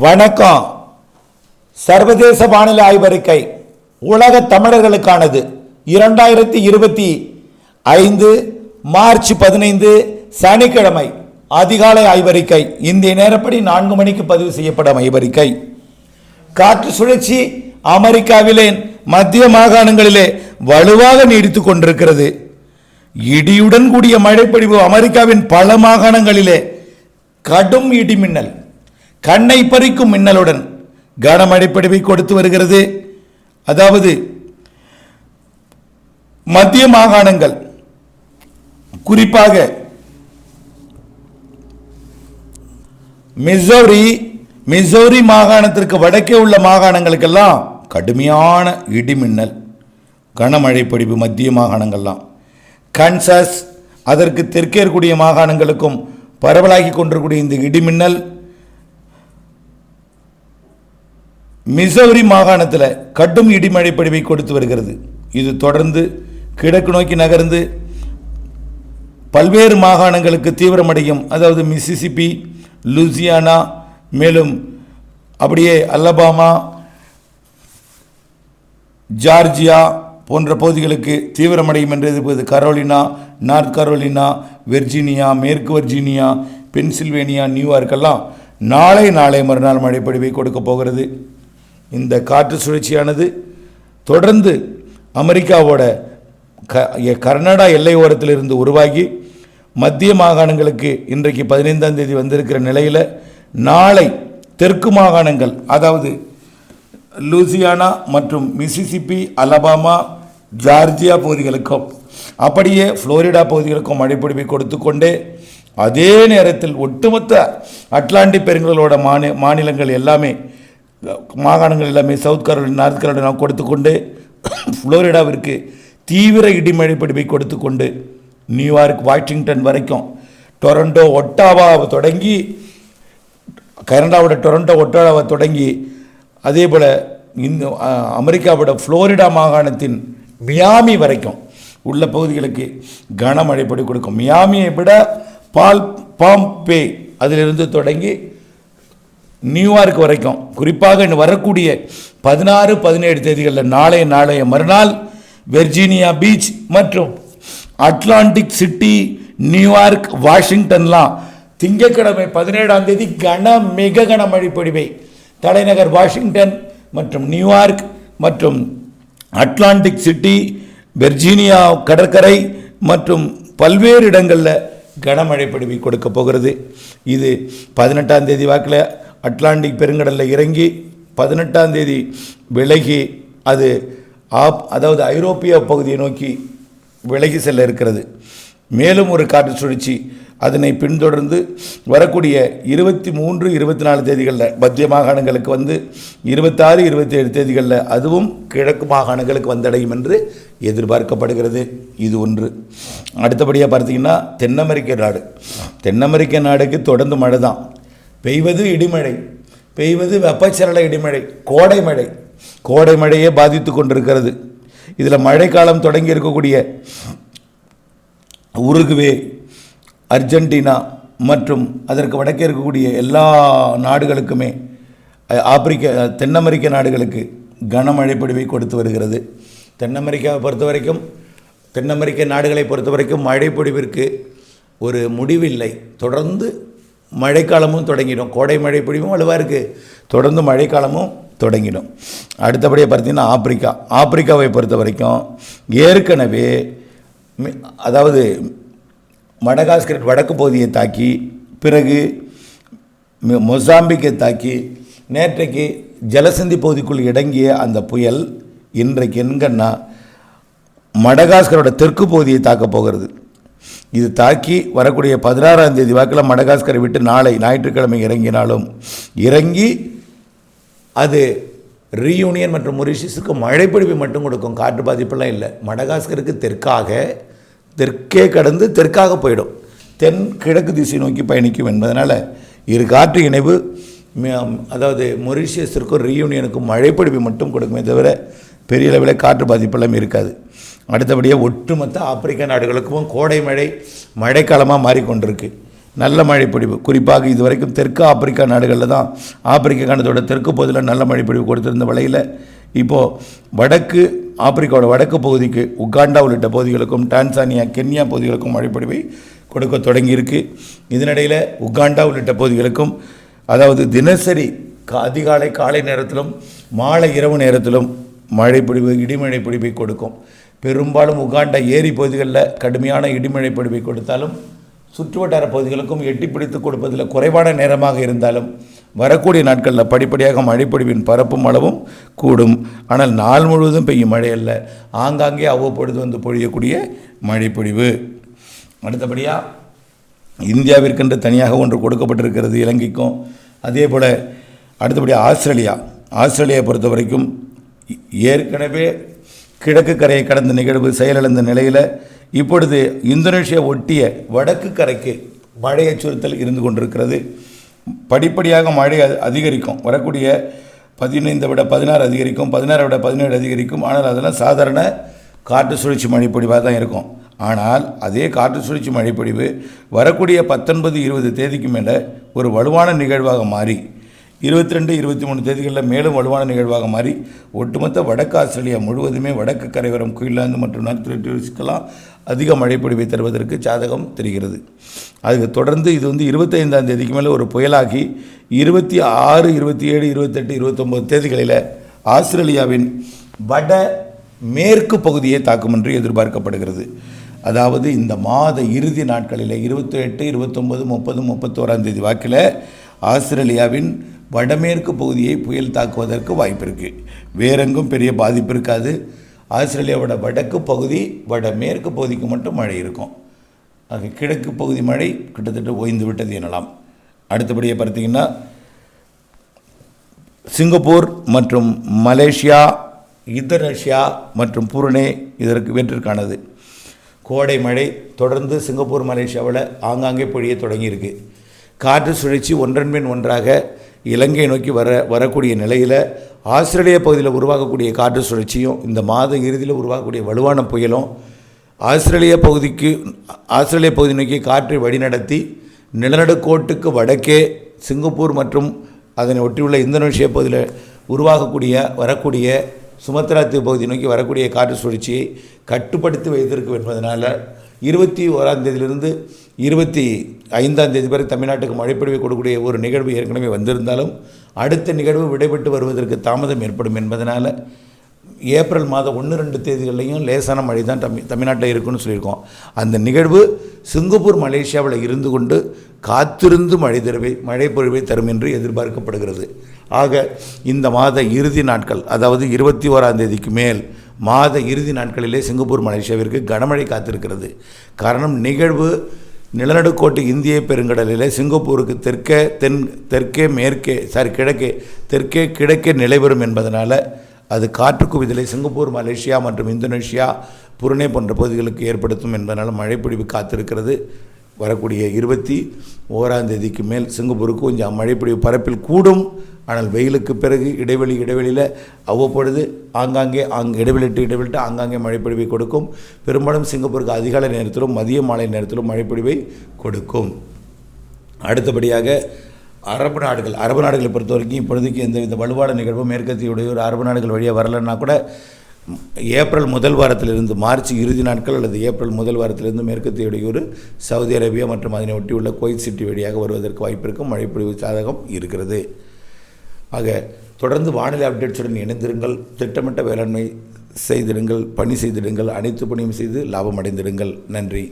வணக்கம். சர்வதேச வானிலை ஆய்வறிக்கை உலக தமிழர்களுக்கானது 2025 மார்ச் 15 சனிக்கிழமை அதிகாலை ஆய்வறிக்கை. இந்திய நேரப்படி 4 மணிக்கு பதிவு செய்யப்படும் ஆய்வறிக்கை. காற்று சுழற்சி அமெரிக்காவிலே மத்திய மாகாணங்களிலே வலுவாக நீடித்துக் கொண்டிருக்கிறது. இடியுடன் கூடிய மழைப்பொழிவு அமெரிக்காவின் பல மாகாணங்களிலே கடும் இடி மின்னல், கண்ணை பறிக்கும் மின்னலுடன் கனமழை பொழிவை கொடுத்து வருகிறது. அதாவது மத்திய மாகாணங்கள், குறிப்பாக மிசோரி மாகாணத்திற்கு வடக்கே உள்ள மாகாணங்களுக்கெல்லாம் கடுமையான இடிமின்னல், கனமழை பொழிவு. மத்திய மாகாணங்கள்லாம் கன்சாஸ், அதற்கு தெற்கே இருக்கக்கூடிய மாகாணங்களுக்கும் பரவலாகி கொண்டிருக்கூடிய இந்த இடிமின்னல் மிசோரி மாகாணத்தில் கடும் இடிமழை பொழிவை கொடுத்து வருகிறது. இது தொடர்ந்து கிழக்கு நோக்கி நகர்ந்து பல்வேறு மாகாணங்களுக்கு தீவிரமடையும். அதாவது மிசிசிப்பி, லூசியானா, மேலும் அப்படியே அலபாமா, ஜார்ஜியா போன்ற பகுதிகளுக்கு தீவிரமடையும் என்று எதிர்ப்பது. கரோலினா, நார்த் கரோலினா, வெர்ஜீனியா, மேற்கு வெர்ஜீனியா, பென்சில்வேனியா, நியூயார்க்கெல்லாம் நாளை மறுநாள் மழை பொழிவை கொடுக்க போகிறது. இந்த காற்று சுழற்சியானது தொடர்ந்து அமெரிக்காவோட கர்நாடகா எல்லை ஓரத்தில் இருந்து உருவாகி மத்திய மாகாணங்களுக்கு இன்றைக்கு 15ஆம் தேதி வந்திருக்கிற நிலையில் நாளை தெற்கு மாகாணங்கள், அதாவது லூசியானா மற்றும் மிசிசிப்பி, அலபாமா, ஜார்ஜியா பகுதிகளுக்கும் அப்படியே புளோரிடா பகுதிகளுக்கும் மழைப்பொழிவை கொடுத்து கொண்டே, அதே நேரத்தில் ஒட்டுமொத்த அட்லாண்டிக் பெருங்கடலோட மாநிலங்கள் எல்லாமே, மாகாணங்கள் எல்லாமே, சவுத் கரோலினா, நார்த் கரோலினா கொடுத்து கொண்டு புளோரிடாவிற்கு தீவிர இடிமழை பொழிவை கொடுத்து கொண்டு நியூயார்க், வாஷிங்டன் வரைக்கும், டொரண்டோ, ஒட்டாவாவை தொடங்கி, கனடாவோட டொரண்டோ, ஒட்டாவாவை தொடங்கி, அதே போல் இந்த அமெரிக்காவோட புளோரிடா மாகாணத்தின் மியாமி வரைக்கும் உள்ள பகுதிகளுக்கு கனமழை பொழிவு கொடுக்கும். மியாமியை விட பாம்பே அதிலிருந்து தொடங்கி நியூயார்க் வரைக்கும், குறிப்பாக வரக்கூடிய 16, 17 தேதிகளில் நாளைய மறுநாள் வெர்ஜீனியா பீச் மற்றும் அட்லாண்டிக் சிட்டி, நியூயார்க், வாஷிங்டன்லாம் திங்கட்கிழமை 17ஆம் தேதி மிக கனமழை பொழிவை தலைநகர் வாஷிங்டன் மற்றும் நியூயார்க் மற்றும் அட்லாண்டிக் சிட்டி, வெர்ஜீனியா கடற்கரை மற்றும் பல்வேறு இடங்களில் கனமழை பொழிவை கொடுக்க போகிறது. இது 18ஆம் தேதி வாக்கில் அட்லாண்டிக் பெருங்கடலில் இறங்கி 18ஆம் தேதி விலகி அதாவது ஐரோப்பிய பகுதியை நோக்கி விலகி செல்ல இருக்கிறது. மேலும் ஒரு காற்று சுழற்சி அதனை பின்தொடர்ந்து வரக்கூடிய 23, 24 தேதிகளில் மத்திய மாகாணங்களுக்கு வந்து 26, 27 தேதிகளில் அதுவும் கிழக்கு மாகாணங்களுக்கு வந்தடையும் என்று எதிர்பார்க்கப்படுகிறது. இது ஒன்று. அடுத்தபடியாக பார்த்தீங்கன்னா தென் அமெரிக்க நாடுக்கு தொடர்ந்து மழை தான். பெய்வது இடிமழை, பெய்வது வெப்பச்சலன இடிமழை, கோடை மழையே பாதித்து கொண்டிருக்கிறது. இதில் மழைக்காலம் தொடங்கி இருக்கக்கூடிய உருகுவே, அர்ஜென்டினா மற்றும் அதற்கு வடக்கே இருக்கக்கூடிய எல்லா நாடுகளுக்குமே, தென் அமெரிக்க நாடுகளுக்கு கனமழை பொழிவை கொடுத்து வருகிறது. தென் அமெரிக்க நாடுகளை பொறுத்த வரைக்கும் மழை பொழிவிற்கு ஒரு முடிவில்லை. தொடர்ந்து மழைக்காலமும் தொடங்கிடும். கோடை மழை பொழிவும் வலுவாக இருக்குது, தொடர்ந்து மழைக்காலமும் தொடங்கிடும். அடுத்தபடியாக பார்த்தீங்கன்னா ஆப்பிரிக்காவை பொறுத்த வரைக்கும் ஏற்கனவே, அதாவது மடகாஸ்கர் வடக்கு பகுதியை தாக்கி, பிறகு மொசாம்பிக்கை தாக்கி, நேற்றைக்கு ஜலசந்தி பகுதிக்குள் இடங்கிய அந்த புயல் இன்றைக்கு எங்கன்னா மடகாஸ்கரோட தெற்கு பகுதியை தாக்கப் போகிறது. இது தாக்கி வரக்கூடிய 16ஆம் தேதி வாக்கில் மடகாஸ்கரை விட்டு நாளை ஞாயிற்றுக்கிழமை இறங்கி அது ரீயூனியன் மற்றும் மொரிஷியஸுக்கு மழைப்பொழிவை மட்டும் கொடுக்கும். காற்று பாதிப்பெல்லாம் இல்லை. மடகாஸ்கருக்கு தெற்கே கடந்து தெற்காக போயிடும், தென் கிழக்கு திசை நோக்கி பயணிக்கும் என்பதனால் இரு காற்று இணைவு, அதாவது மொரிஷியஸிற்கும் ரீயூனியனுக்கும் மழைப்பொழிவை மட்டும் கொடுக்குமே தவிர பெரிய அளவில் காற்று பாதிப்பெல்லாம் இருக்காது. அடுத்தபடியாக ஒட்டுமொத்த ஆப்பிரிக்க நாடுகளுக்கும் கோடை மழைக்காலமாக மாறிக்கொண்டிருக்கு. நல்ல மழைப்பொழிவு. குறிப்பாக இதுவரைக்கும் தெற்கு ஆப்பிரிக்கா நாடுகளில் தான், ஆப்பிரிக்க கண்டத்தோட தெற்கு பகுதியில் நல்ல மழைப்பொழிவு கொடுத்திருந்த வகையில் இப்போது வடக்கு ஆப்பிரிக்காவோட வடக்கு பகுதிக்கு உகாண்டா உள்ளிட்ட பகுதிகளுக்கும் டான்சானியா கென்யா பகுதிகளுக்கும் மழைப்பொழிவை கொடுக்க தொடங்கியிருக்கு. இதனிடையில் உகாண்டா உள்ளிட்ட பகுதிகளுக்கும் அதாவது தினசரி அதிகாலை காலை நேரத்திலும் மாலை இரவு நேரத்திலும் மழைப்பொழிவு இடிமழை பொழிவை கொடுக்கும். பெரும்பாலும் உகாண்டா ஏரி பகுதிகளில் கடுமையான இடிமழை பொழிவை கொடுத்தாலும் சுற்றுவட்டார பகுதிகளுக்கும் எட்டி பிடித்து கொடுப்பதில் குறைவான நேரமாக இருந்தாலும் வரக்கூடிய நாட்களில் படிப்படியாக மழைப்பொழிவின் பரப்பும் அளவும் கூடும். ஆனால் நாள் முழுவதும் பெய்யும் மழை அல்ல, ஆங்காங்கே அவ்வப்பொழுது வந்து பொழியக்கூடிய மழைப்பொழிவு. அடுத்தபடியாக இந்தியாவிற்கென்று தனியாக ஒன்று கொடுக்கப்பட்டிருக்கிறது இலங்கைக்கும். அதே போல் அடுத்தபடியாக ஆஸ்திரேலியா பொறுத்த வரைக்கும் ஏற்கனவே கிழக்கு கரையை கடந்த நிகழ்வு செயலிழந்த நிலையில் இப்பொழுது இந்தோனேஷியா ஒட்டிய வடக்கு கரைக்கு மழை அச்சுறுத்தல் இருந்து கொண்டிருக்கிறது. படிப்படியாக மழை அதிகரிக்கும். வரக்கூடிய 15 விட 16 அதிகரிக்கும், 16 விட 17 அதிகரிக்கும். ஆனால் அதெல்லாம் சாதாரண காற்று சுழற்சி மழைப்பொழிவாக தான் இருக்கும். ஆனால் அதே காற்று சுழற்சி மழைப்பொழிவு வரக்கூடிய 19, 20 தேதிக்கு மேலே ஒரு வலுவான நிகழ்வாக மாறி 22, 23 தேதிகளில் மேலும் வலுவான நிகழ்வாக மாறி ஒட்டுமொத்த வடக்கு ஆஸ்திரேலியா முழுவதுமே வடக்கு கரையோரம் குயின்லாந்து மற்றும் நார்த் டெரிட்டரிஸ்க்கெல்லாம் அதிக மழைப்பொழிவை தருவதற்கு சாதகம் தெரிகிறது. அதுக்கு தொடர்ந்து இது 25ஆம் தேதிக்கு மேலே ஒரு புயலாகி 26, 27, 28, 29 தேதிகளில் ஆஸ்திரேலியாவின் வட மேற்கு பகுதியை தாக்கும் என்று எதிர்பார்க்கப்படுகிறது. அதாவது இந்த மாத இறுதி நாட்களில் 28, 29, 30, 31ஆம் தேதி வாக்கில் ஆஸ்திரேலியாவின் வடமேற்கு பகுதியை புயல் தாக்குவதற்கு வாய்ப்பு இருக்குது. வேறெங்கும் பெரிய பாதிப்பு இருக்காது. ஆஸ்திரேலியாவோட வடக்கு பகுதி வடமேற்கு பகுதிக்கு மட்டும் மழை இருக்கும். ஆக கிழக்கு பகுதி மழை கிட்டத்தட்ட ஓய்ந்து விட்டது எனலாம். அடுத்தபடியாக பார்த்தீங்கன்னா சிங்கப்பூர் மற்றும் மலேசியா, இந்தோனேஷியா மற்றும் புருனே இவற்றிற்கானது. கோடை மழை தொடர்ந்து சிங்கப்பூர் மலேசியாவில் ஆங்காங்கே பொழிய தொடங்கியிருக்கு. காற்று சுழற்சி ஒன்றன் பின் ஒன்றாக இலங்கை நோக்கி வரக்கூடிய நிலையில் ஆஸ்திரேலியா பகுதியில் உருவாகக்கூடிய காற்று சுழற்சியும் இந்த மாத இறுதியில் உருவாகக்கூடிய வலுவான புயலும் ஆஸ்திரேலியா பகுதி நோக்கி காற்றை வழிநடத்தி நிலநடுக்கோட்டுக்கு வடக்கே சிங்கப்பூர் மற்றும் அதனை ஒட்டியுள்ள இந்தோனேஷியா பகுதியில் வரக்கூடிய சுமத்ரா தீவு பகுதி நோக்கி வரக்கூடிய காற்று சுழற்சியை கட்டுப்படுத்தி வைத்திருக்கும் என்பதனால 21ஆம் தேதியிலிருந்து 25ஆம் தேதி வரை தமிழ்நாட்டுக்கு மழைப்பொழிவை கொடுக்கக்கூடிய ஒரு நிகழ்வு ஏற்கனவே வந்திருந்தாலும் அடுத்த நிகழ்வு விடைபெற்று வருவதற்கு தாமதம் ஏற்படும் என்பதனால் ஏப்ரல் மாதம் 1-2 தேதிகள்லையும் லேசான மழை தான் தமிழ்நாட்டில் இருக்குன்னு சொல்லியிருக்கோம். அந்த நிகழ்வு சிங்கப்பூர் மலேசியாவில் இருந்து கொண்டு காத்திருந்து மழைப்பொழிவை தரும் என்று எதிர்பார்க்கப்படுகிறது. ஆக இந்த மாத இறுதி நாட்கள், அதாவது 21ஆம் தேதிக்கு மேல் மாத இறுதி நாட்களிலே சிங்கப்பூர் மலேசியாவிற்கு கனமழை காத்திருக்கிறது. காரணம், நிகழ்வு நிலநடுக்கோட்டு இந்திய பெருங்கடலில் சிங்கப்பூருக்கு கிழக்கே நிலைவரும் என்பதனால் அது காற்று குவிதலை சிங்கப்பூர், மலேசியா மற்றும் இந்தோனேஷியா, புருனே போன்ற பகுதிகளுக்கு ஏற்படுத்தும் என்பதனால் மழைப்பொழிவு காத்திருக்கிறது. வரக்கூடிய 21ஆம் தேதிக்கு மேல் சிங்கப்பூருக்கு கொஞ்சம் மழைப்பொழிவு பரப்பில் கூடும். ஆனால் வெயிலுக்கு பிறகு இடைவெளியில் அவ்வப்பொழுது இடைவெளிட்டு ஆங்காங்கே மழைப்பொழிவை கொடுக்கும். பெரும்பாலும் சிங்கப்பூருக்கு அதிகாலை நேரத்திலும் மதிய மாலை நேரத்திலும் மழைப்பொழிவை கொடுக்கும். அடுத்தபடியாக அரபு நாடுகளை பொறுத்த வரைக்கும் இப்பொழுதுக்கு எந்தவித வலுவான நிகழ்வும் மேற்கத்தியுடைய ஒரு அரபு நாடுகள் வழியாக வரலன்னா கூட ஏப்ரல் முதல் வாரத்திலிருந்து மார்ச் இறுதி நாட்கள் அல்லது ஏப்ரல் முதல் வாரத்திலிருந்து மேற்கத்தியுடைய ஒரு சவுதி அரேபியா மற்றும் அதனை ஒட்டியுள்ள குவைத் சிட்டி வழியாக வருவதற்கு வாய்ப்பு இருக்கும். மழைப்பொழிவு சாதகம் இருக்கிறது. ஆக தொடர்ந்து வானிலை அப்டேட்ஸுடன் இணைந்திருங்கள். திட்டமிட்ட வேளாண்மை செய்திடுங்கள், பணி செய்திடுங்கள், அனைத்து பணியும் செய்து லாபம் அடைந்திடுங்கள். நன்றி.